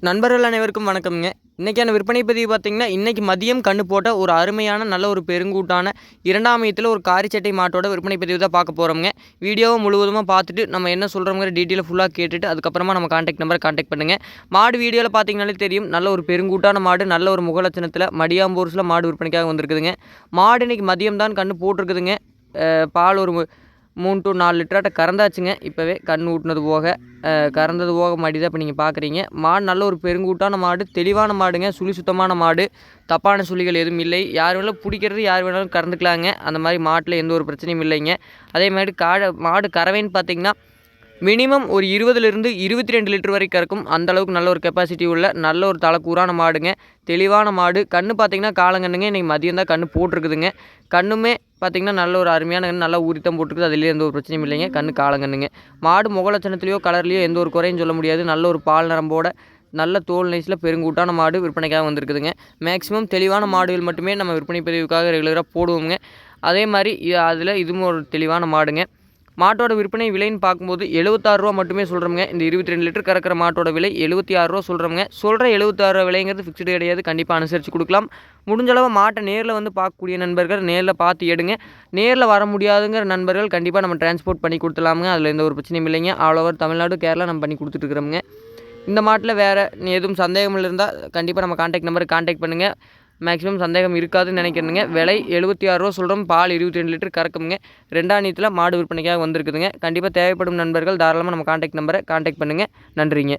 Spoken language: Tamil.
நண்பர்கள் அனைவருக்கும் வணக்கம்ங்க. இன்றைக்கான விற்பனை பதிவு பார்த்தீங்கன்னா, இன்றைக்கி மதியம் கண்ணு போட்ட ஒரு அருமையான நல்ல ஒரு பெருங்கூட்டான 2ஆம் ஈத்துல ஒரு காரிச்சட்டை மாட்டோட விற்பனை பதிவு தான் பார்க்க போகிறோம்ங்க. வீடியோவை முழுவதுமாக பார்த்துட்டு நம்ம என்ன சொல்கிறோங்கிற டீட்டெயிலை ஃபுல்லாக கேட்டுட்டு அதுக்கப்புறமா நம்ம கான்டாக்ட் நம்பரை கான்டாக்ட் பண்ணுங்கள். மாடு வீடியோவில் பார்த்தீங்கனாலே தெரியும், நல்ல ஒரு பெருங்கூட்டான மாடு, நல்ல ஒரு முகலட்சணத்தில் மடியாம்பூர்ஸில் மாடு விற்பனைக்காக வந்திருக்குதுங்க. மாடு இன்றைக்கி மதியம் தான் கண்ணு போட்டிருக்குதுங்க. பால் ஒரு 3 to 4 லிட்டராட்ட கறந்தாச்சுங்க. இப்போவே கண் ஊட்டினது போக கறந்தது போக மாடி தான் இப்போ நீங்கள் பார்க்குறீங்க. மாடு நல்ல ஒரு பெருங்கூட்டான மாடு, தெளிவான மாடுங்க, சுழி சுத்தமான மாடு, தப்பான சுழிகள் எதுவும் இல்லை. யார் வேணாலும் பிடிக்கிறது யார் வேணாலும் கறந்துக்கலாங்க. அந்த மாதிரி மாட்டில் எந்த ஒரு பிரச்சனையும் இல்லைங்க. அதே மாதிரி மாடு கறவைன்னு பார்த்தீங்கன்னா மினிமம் ஒரு 20லிருந்து 22 லிட்டர் வரை கறக்கும். அந்தளவுக்கு நல்ல ஒரு கெப்பாசிட்டி உள்ள நல்ல ஒரு தலைக்கூறான மாடுங்க, தெளிவான மாடு. கன்று பார்த்திங்கன்னா காலங்கண்ணுங்க, இன்றைக்கி மதியம் தான் கன்று போட்டிருக்குதுங்க. கண்ணுமே பார்த்திங்கன்னா நல்ல ஒரு அருமையான கன்று, நல்லா ஊறித்தான் போட்டிருக்குது. அதுலேயே எந்த ஒரு பிரச்சனையும் இல்லைங்க. கன்று காலங்கண்ணுங்க. மாடு முகலட்சணத்துலையோ கலர்லேயோ எந்த ஒரு குறையும் சொல்ல முடியாது. நல்ல ஒரு பால் நரம்போட நல்ல தோல் நைஸில் பெருங்கூட்டான மாடு விற்பனைக்காக வந்திருக்குதுங்க. மேக்ஸிமம் தெளிவான மாடுகள் மட்டுமே நம்ம விற்பனை பதிவுக்காக ரெகுலராக போடுவோங்க. அதே மாதிரி அதில் இதுவும் ஒரு தெளிவான மாடுங்க. மாட்டோட விற்பனை விலைன்னு பார்க்கும்போது 76 ரூபா மட்டுமே சொல்கிறோங்க. இந்த 22 லிட்டர் கறக்கிற மாட்டோட விலை 76 ரூபா சொல்கிறோங்க. சொல்கிற 76 ரூபா விலைங்கிறது ஃபிக்ஸ்டு கிடையாது. கண்டிப்பாக அனுசரித்து கொடுக்கலாம். முடிஞ்சளவு மாட்டை நேரில் வந்து பார்க்கக்கூடிய நண்பர்கள் நேரில் பார்த்து எடுங்க. நேரில் வர முடியாதுங்கிற நண்பர்கள் கண்டிப்பாக நம்ம டிரான்ஸ்போர்ட் பண்ணி கொடுத்துலாமுங்க. அதில் எந்த ஒரு பிரச்சனையும் இல்லைங்க. ஆல் ஓவர் தமிழ்நாடு, கேரளா நம்ம பண்ணி கொடுத்துட்ருக்குறோமுங்க. இந்த மாட்டில் வேறு எதுவும் சந்தேகம் இருந்தால் கண்டிப்பாக நம்ம கான்டாக்ட் நம்பருக்கு கான்டாக்ட் பண்ணுங்கள். மேக்ஸிமம் சந்தேகம் இருக்காதுன்னு நினைக்கிறேங்க. விலை 76 ரூபா சொல்கிறோம். பால் 22 லிட்டர் கறக்குங்க. 2ஆம் ஈத்துல மாடு விற்பனைக்காக வந்திருக்குதுங்க. கண்டிப்பாக தேவைப்படும் நண்பர்கள் தாராளமாக நம்ம கான்டாக்ட் நம்பரை கான்டாக்ட் பண்ணுங்கள். நன்றிங்க.